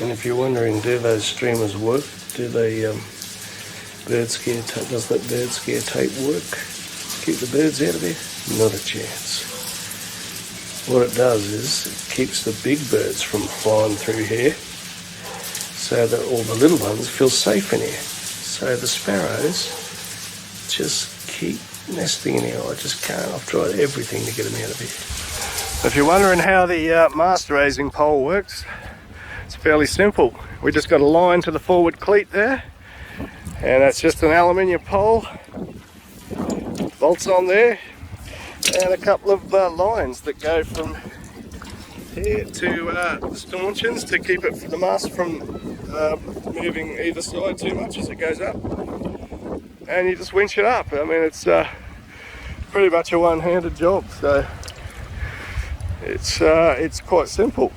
And if you're wondering, do those streamers work? Do they bird scare tape? Does that bird scare tape work? Keep the birds out of there? Not a chance. What it does is it keeps the big birds from flying through here, so that all the little ones feel safe in here. So the sparrows just keep nesting in here. I just can't. I've tried everything to get them out of here. If you're wondering how the mast raising pole works, it's fairly simple. We just got a line to the forward cleat there, and that's just an aluminium pole, bolts on there, and a couple of lines that go from here to the stanchions to keep it, the mast from moving either side too much as it goes up, and you just winch it up. I mean, it's pretty much a one-handed job, so it's quite simple.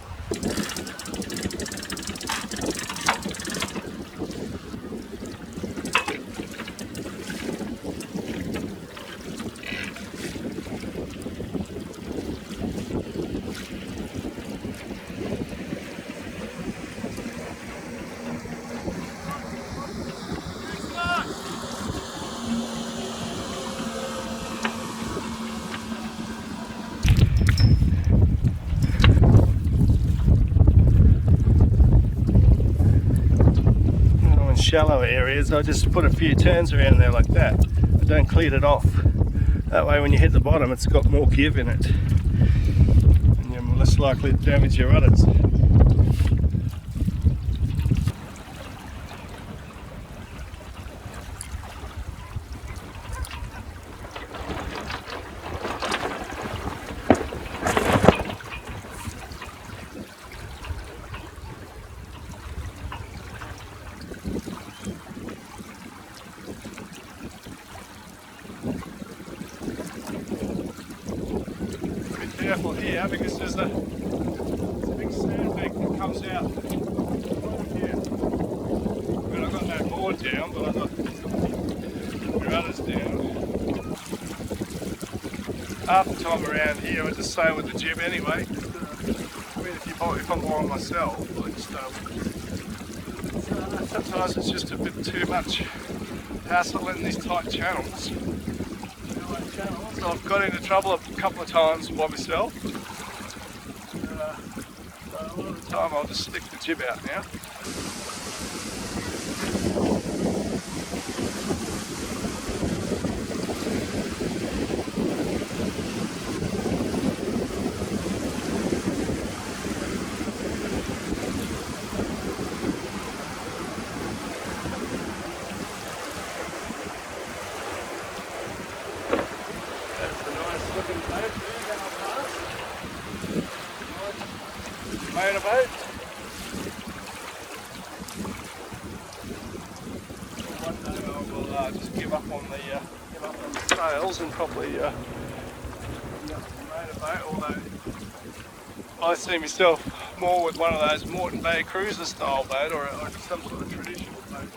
Shallow areas, I just put a few turns around there like that. I don't cleat it off. That way when you hit the bottom it's got more give in it and you're less likely to damage your rudders. Careful here because there's a big sandbank that comes out right here. I mean, I've got no board down, but I've got the rudders down. Half the time around here I just sail with the jib anyway. I mean, if I'm by myself, I just sometimes it's just a bit too much hassle in these tight channels. So I've got into trouble a couple of times by myself. So a lot of the time I'll just stick the jib out now. Motorboat. One day I will just give up on the sails and probably the motorboat. Although I see myself more with one of those Moreton Bay cruiser style boat or some sort of traditional boat.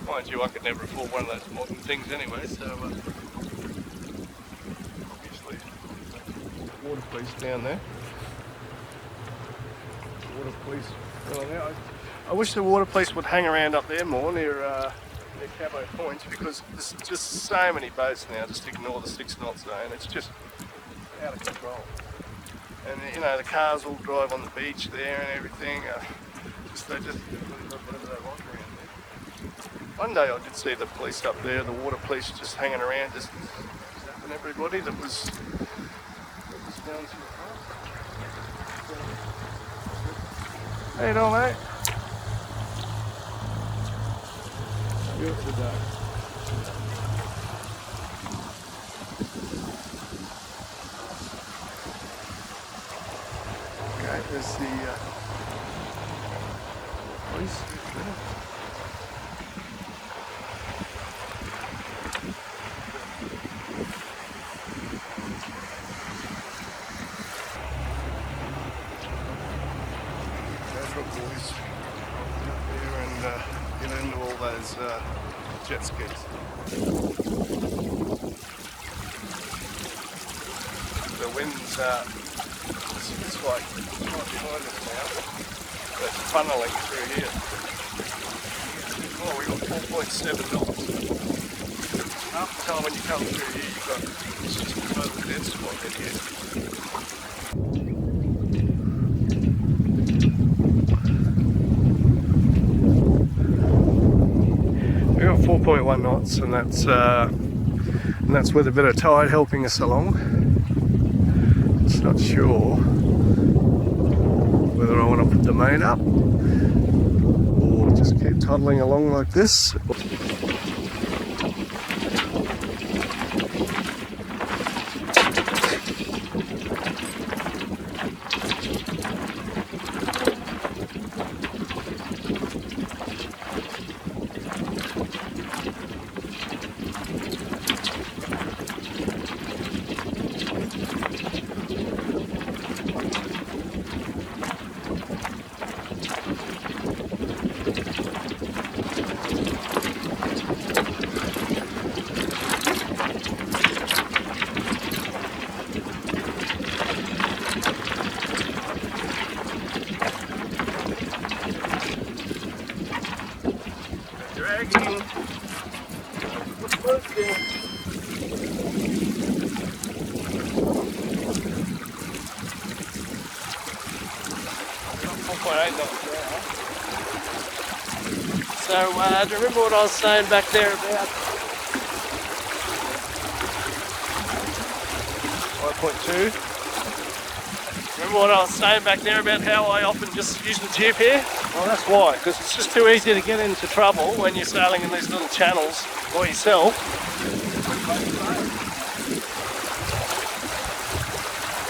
Mind you, I could never afford one of those modern things anyway. So obviously, water police down there. Water police. Well, I wish the water police would hang around up there more near Cabo Point, because there's just so many boats now. Just ignore the 6 knot zone. It's just out of control. And you know, the cars all drive on the beach there and everything. They just do whatever they want around there. One day I did see the police up there, the water police just hanging around, just zapping everybody that was down to the front. How you doing, mate? Good today. Okay, there's the police. Boys up there and get into all those jet skis. The wind's it's like right behind us now. That's funneling through here. Oh, we got 4.7 knots. Half the time when you come through here, you've got it's just a total dead spot in here. We got 4.1 knots, and that's with a bit of tide helping us along. Just not sure whether I want to put the main up or just keep toddling along like this. Dragging. Working. 4.8 knots now. So, do you remember what I was saying back there about 5.2? Remember what I was saying back there about how I often just use the jib here? Well, that's why, because it's just too easy to get into trouble when you're sailing in these little channels by yourself.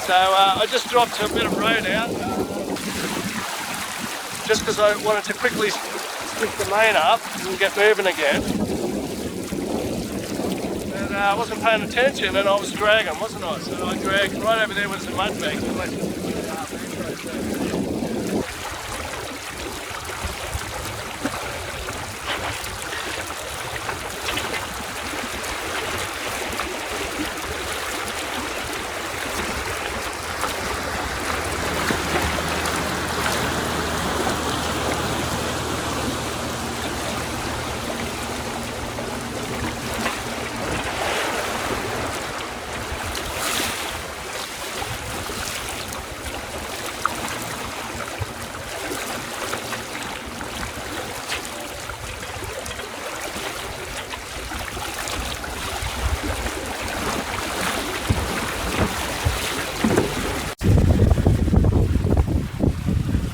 So I just dropped a bit of road out, just because I wanted to quickly stick the main up and get moving again. And I wasn't paying attention and I was dragging, wasn't I? So I dragged right over there with some mud bank.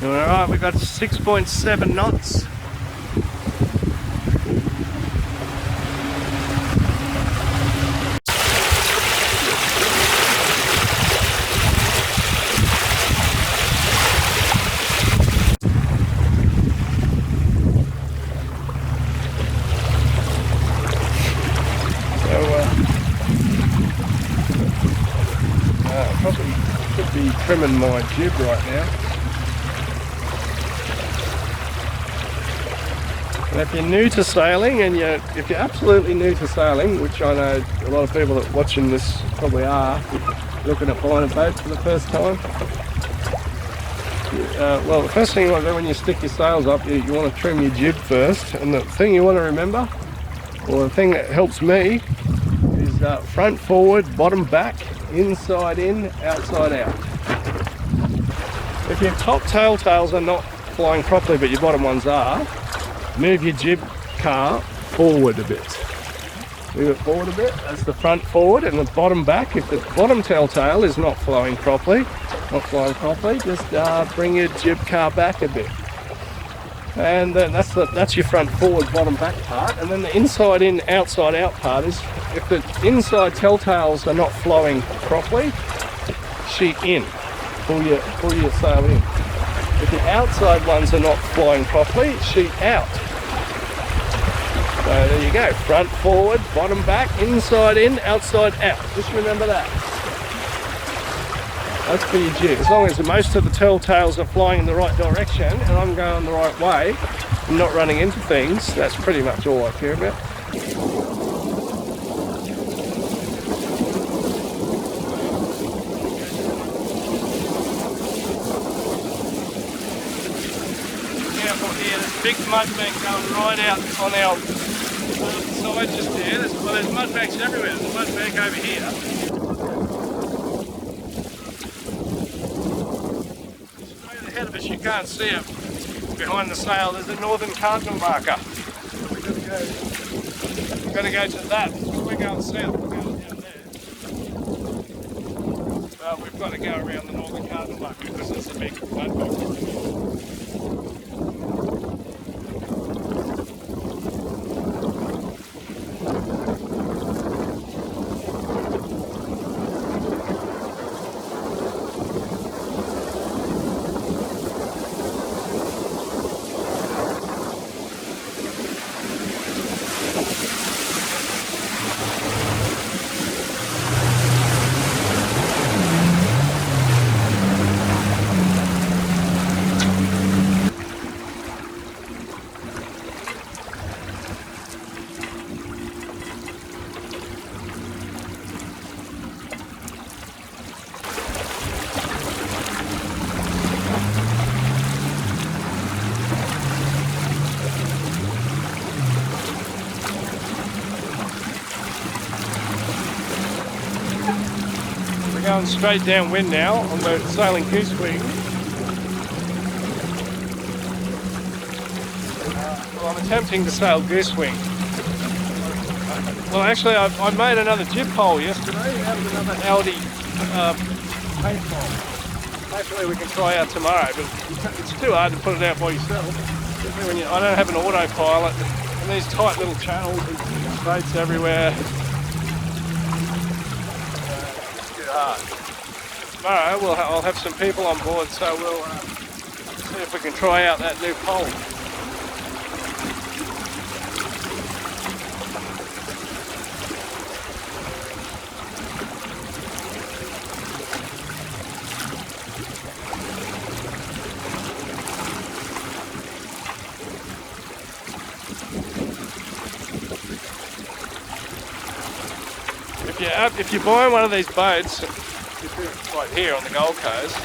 Alright, we got 6.7 knots. Probably could be trimming my jib right now. And if you're new to sailing, and if you're absolutely new to sailing, which I know a lot of people that are watching this probably are, looking at buying a boat for the first time, well, the first thing you want to do when you stick your sails up, you want to trim your jib first. And the thing you want to remember, or the thing that helps me, is front forward, bottom back, inside in, outside out. If your top tails are not flying properly but your bottom ones are, move your jib car forward a bit. Move it forward a bit, that's the front forward, and the bottom back. If the bottom tail is not flying properly, just bring your jib car back a bit. And then that's your front forward, bottom back part. And then the inside in, outside out part is, if the inside telltales are not flowing properly, sheet in, pull your sail in. If the outside ones are not flying properly, sheet out. So there you go, front forward, bottom back, inside in, outside out. Just remember that. That's for your jib. As long as most of the telltales are flying in the right direction and I'm going the right way and not running into things, that's pretty much all I care about. big mudbank going right out on our side just there. There's mudbanks everywhere. There's a mudbank over here. Straight ahead of us, you can't see it. Behind the sail, there's a northern cardinal marker. We've got to go to that. We're going south. We're going down there. But we've got to go around the northern cardinal marker because there's a big mudbank. Going straight downwind now on the sailing goose wing. Well, I'm attempting to sail goose wing. Well, actually, I made another jib pole yesterday out of another Aldi paint pole. Actually, we can try out tomorrow, but it's too hard to put it out by yourself. When I don't have an autopilot, and these tight little channels and straits everywhere. Tomorrow I'll have some people on board, so we'll see if we can try out that new pole. If you're buying one of these boats, right here on the Gold Coast,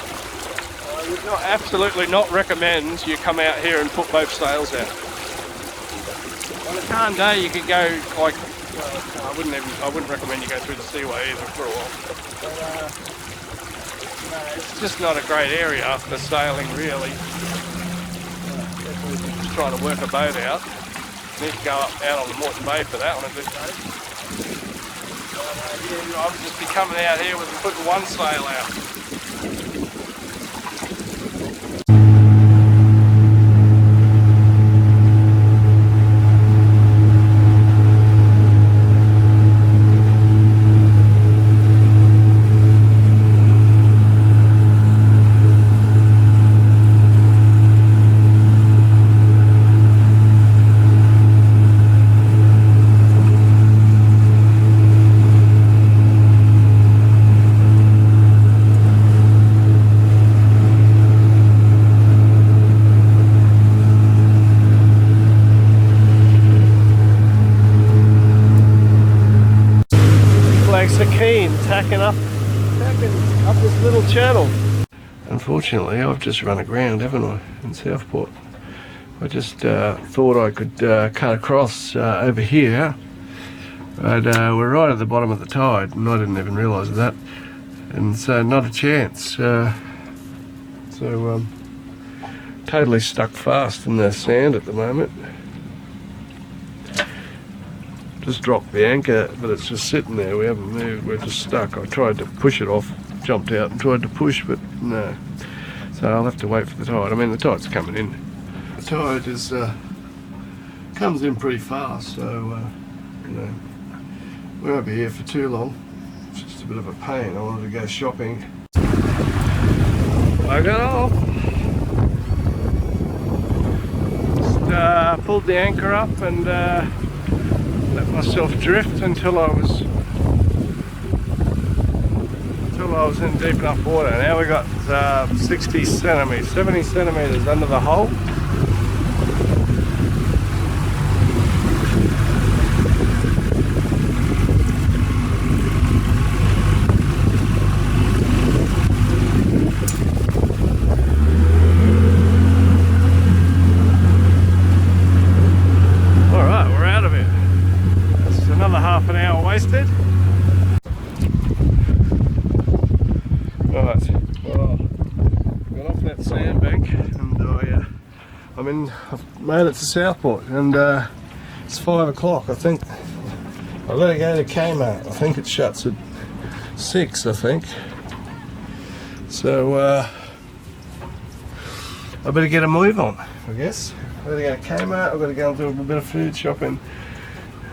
I would absolutely not recommend you come out here and put both sails out. On a calm day, you could go like, I wouldn't recommend you go through the seaway either for a while. But, it's just not a great area for sailing, really. Especially if you're just trying to work a boat out. You need to go out on the Moreton Bay for that on a good day. I would just be coming out here with putting one sail out. Tacking up this little channel. Unfortunately, I've just run aground, haven't I, in Southport. I just thought I could cut across over here, but we're right at the bottom of the tide, and I didn't even realise that, and so not a chance. Totally stuck fast in the sand at the moment. Just dropped the anchor, but it's just sitting there. We haven't moved, we're just stuck. I tried to push it off, jumped out and tried to push, but no. So I'll have to wait for the tide. I mean, the tide's coming in. The tide is comes in pretty fast, so you know, we won't be here for too long. It's just a bit of a pain. I wanted to go shopping. I got off. Just pulled the anchor up and let myself drift until I was in deep enough water. Now we got 70 centimeters under the hull. another half an hour wasted. Right, well, got off that sandbank and I've made it to Southport, and it's 5 o'clock. I think I better go to Kmart. I think it shuts at 6, I think. So I better get a move on, I guess. I better go to Kmart. I've got to go and do a bit of food shopping.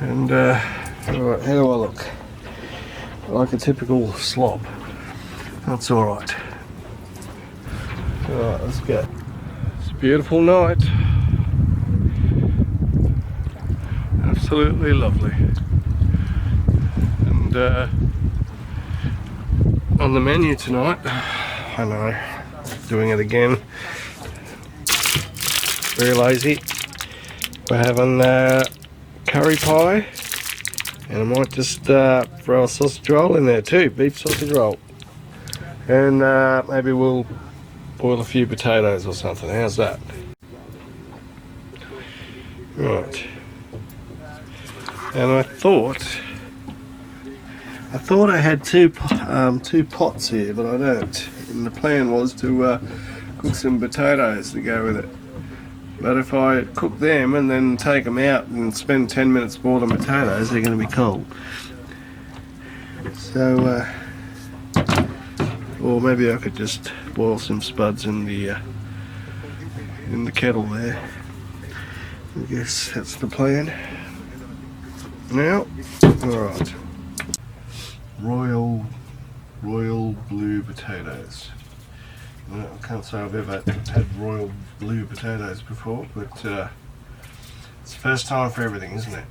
And how do I look? Like a typical slob. That's alright. Alright, let's go. It's a beautiful night. Absolutely lovely. And on the menu tonight, I know, doing it again. Very lazy. We're having curry pie, and I might just throw a sausage roll in there too, beef sausage roll. And maybe we'll boil a few potatoes or something. How's that? Right. And I thought I had two pots here, but I don't. And the plan was to cook some potatoes to go with it. But if I cook them and then take them out and spend 10 minutes boiling potatoes, they're going to be cold. So, or maybe I could just boil some spuds in the kettle there. I guess that's the plan. Now, alright. Royal blue potatoes. I can't say I've ever had royal blue potatoes before, but it's the first time for everything, isn't it?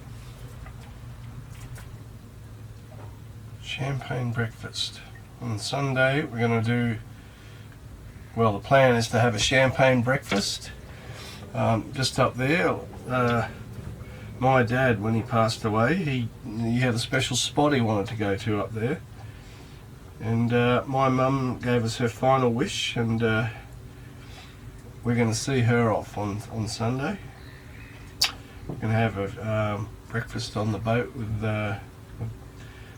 Champagne breakfast. On Sunday we're going to do, well, the plan is to have a champagne breakfast just up there. My dad, when he passed away, he had a special spot he wanted to go to up there. And my mum gave us her final wish, and we're going to see her off on Sunday. We're going to have a breakfast on the boat with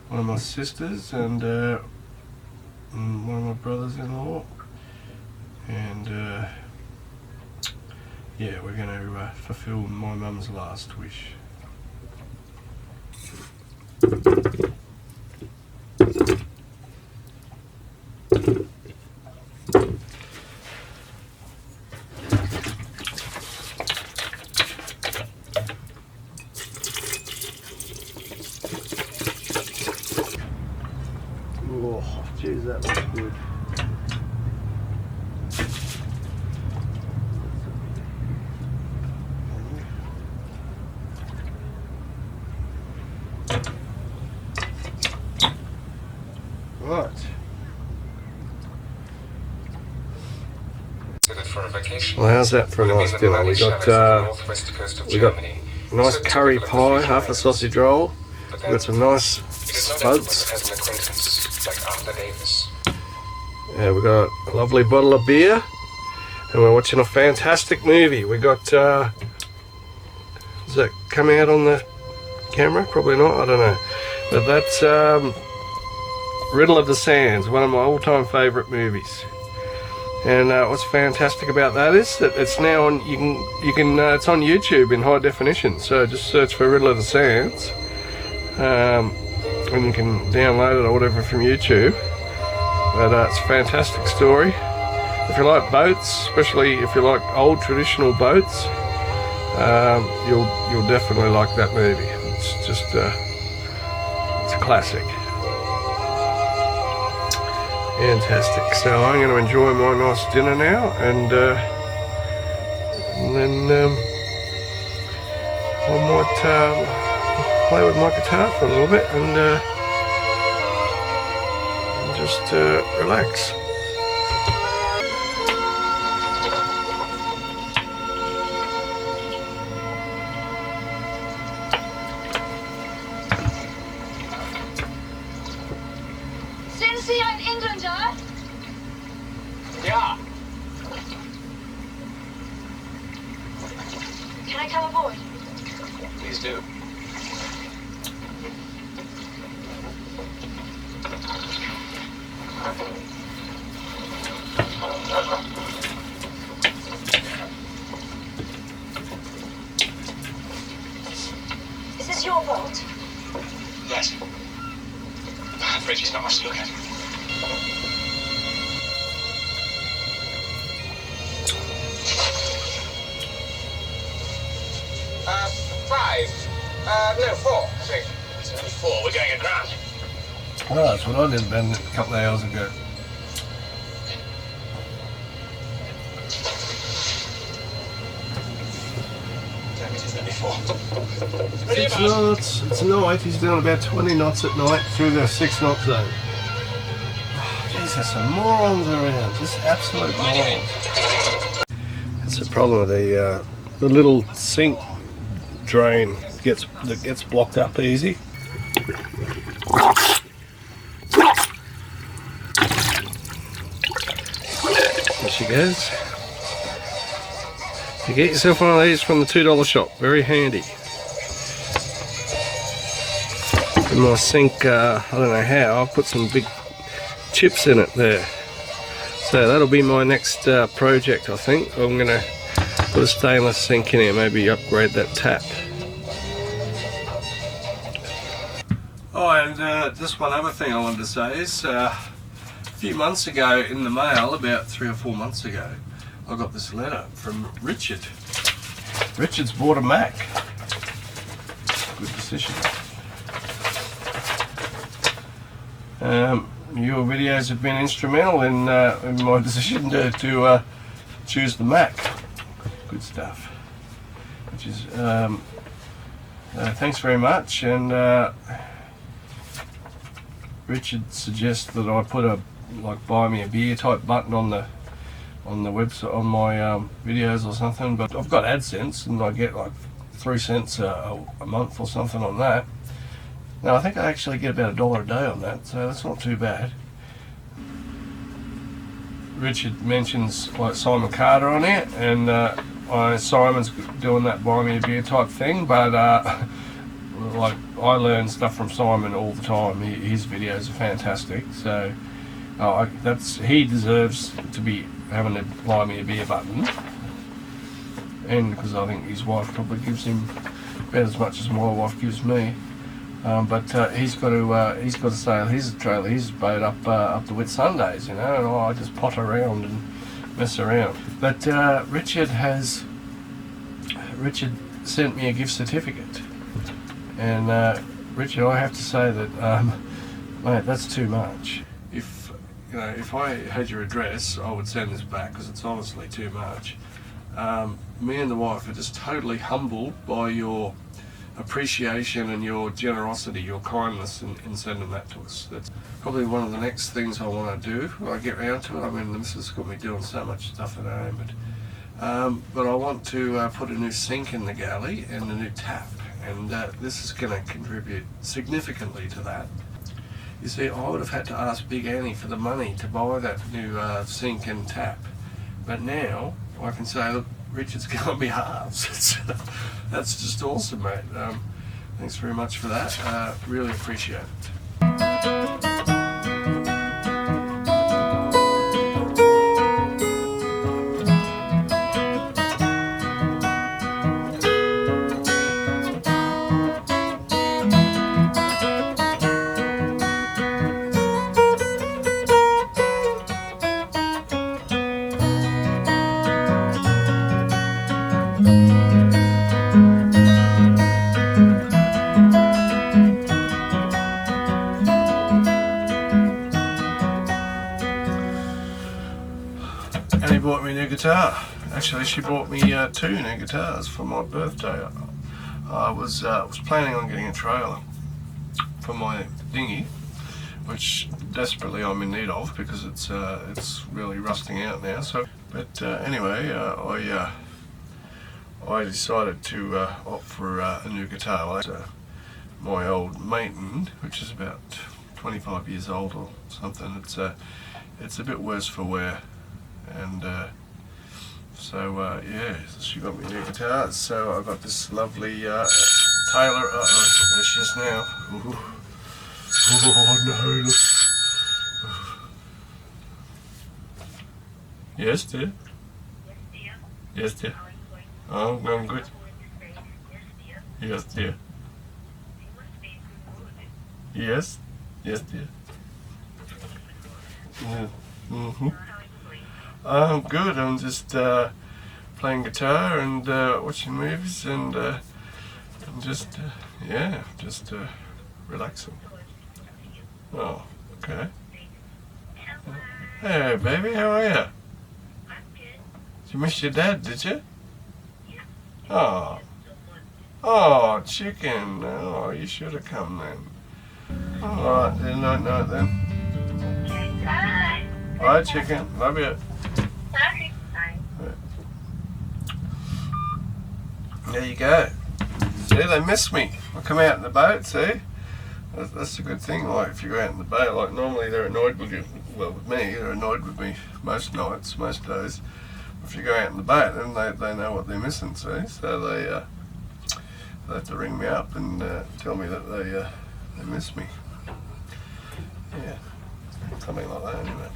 one of my sisters and one of my brothers-in-law. And yeah, we're going to fulfill my mum's last wish. Oh, geez, that looks good. Right. Well, how's that for a nice dinner? We got nice curry pie, half a sausage roll. We got some nice spuds. Yeah, we got a lovely bottle of beer, and we're watching a fantastic movie. We got is that coming out on the camera? Probably not, I don't know. But that's Riddle of the Sands, one of my all-time favourite movies. And what's fantastic about that is that it's now on. It's on YouTube in high definition. So just search for Riddle of the Sands, and you can download it or whatever from YouTube. But it's a fantastic story. If you like boats, especially if you like old traditional boats, you'll definitely like that movie. It's just it's a classic. Fantastic. So I'm going to enjoy my nice dinner now, and then I might play with my guitar for a little bit and just relax. Sind Sie ein Engländer? Ja. Can I come aboard? Please do. fridge is not much to look at. 5. No, 4, I think. It's only 4. We're going aground. Oh, that's what I did, Ben, a couple of hours ago. Damn it, it's only 4. 6 knots. It's night. He's doing about 20 knots at night through the 6 knot zone. Oh, geez, there's some morons around. Just absolute morons. That's the problem with the little sink drain that gets blocked up easy. There she goes. You get yourself one of these from the $2 shop. Very handy. In my sink, I don't know how, I've put some big chips in it there. So that'll be my next project, I think. I'm going to put a stainless sink in here, maybe upgrade that tap. Oh, and just one other thing I wanted to say is, a few months ago in the mail, about 3 or 4 months ago, I got this letter from Richard. Richard's bought a Mac. Good decision. Your videos have been instrumental in my decision to choose the Mac. Good stuff. Which is thanks very much. And Richard suggests that I put a buy me a beer type button on the website on my videos or something. But I've got AdSense and I get like 3 cents a month or something on that. Now I think I actually get about $1 a day on that, so that's not too bad. Richard mentions like Simon Carter on it, and Simon's doing that buy me a beer type thing, but like I learn stuff from Simon all the time. His videos are fantastic, so he deserves to be having a buy me a beer button, and because I think his wife probably gives him about as much as my wife gives me. But he's got to sail his trailer, his boat up to Whitsundays, you know, and I just pot around and mess around. But Richard sent me a gift certificate, and Richard, I have to say that mate, that's too much. If I had your address, I would send this back because it's honestly too much. Me and the wife are just totally humbled by your appreciation and your generosity, your kindness in sending that to us. That's probably one of the next things I want to do when I get round to it. I mean, this has got me doing so much stuff at home, but I want to put a new sink in the galley and a new tap, and this is going to contribute significantly to that. You see, I would have had to ask Big Annie for the money to buy that new sink and tap, but now I can say, look, Richard's going to be halves. That's just awesome, mate. Thanks very much for that. Really appreciate it. Annie bought me a new guitar. Actually, she bought me 2 new guitars for my birthday. I was planning on getting a trailer for my dinghy, which desperately I'm in need of because it's really rusting out now. So, but anyway, I decided to opt for a new guitar. Well, that's my old Maiden, which is about 25 years old or something. It's a bit worse for wear. And so yeah, she got me new guitars. So I got this lovely Taylor. There she is now. Ooh. Oh no! Yes, dear. Yes, dear. Oh, I'm good. Yes, dear. Yes, yes, dear. Yeah. I'm good. I'm just playing guitar and watching movies and just relaxing. Oh, okay. Hey, baby, how are you? Did you miss your dad, did you? Oh. Oh, chicken. Oh, you should have come then. Alright, then, night then. Bye. Alright, chicken. Love you. Bye. There you go. See, they miss me. I come out in the boat, see? That's a good thing. Like, if you go out in the boat, like, normally they're annoyed with you. Well, with me, they're annoyed with me most nights, most days. If you go out in the boat, then they know what they're missing, see? So they have to ring me up and tell me that they miss me. Yeah, something like that, anyway.